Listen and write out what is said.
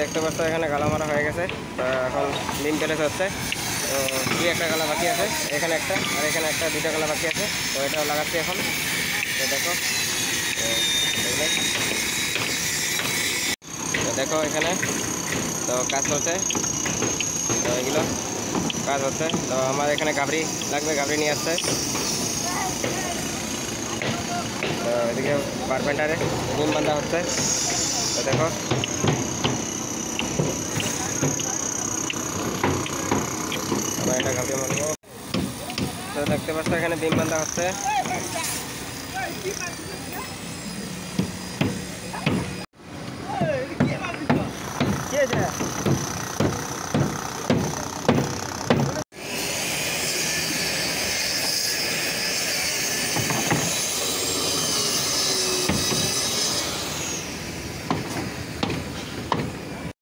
দেখতে পাচ্ছ এখানে গালা মারা হয়ে গেছে। তো এখন বিম প্যালেস হচ্ছে। তো দুই একটা গালা বাকি আছে, এখানে একটা আর এখানে একটা, দুইটা গালা বাকি আছে। তো এটাও লাগাচ্ছি এখন। তো দেখো, তো দেখো এখানে তো কাজ চলছে। তো এগুলো কাজ হচ্ছে। তো আমার এখানে গাবড়ি লাগবে, গাবড়ি নিয়ে আসছে। তো এদিকে কার্পেন্টারে বিম বান্ধা হচ্ছে। তো দেখো আবার একটা গাবড়ি মারবো। তো দেখতে পাচ্ছ এখানে বিম বান্ধা হচ্ছে।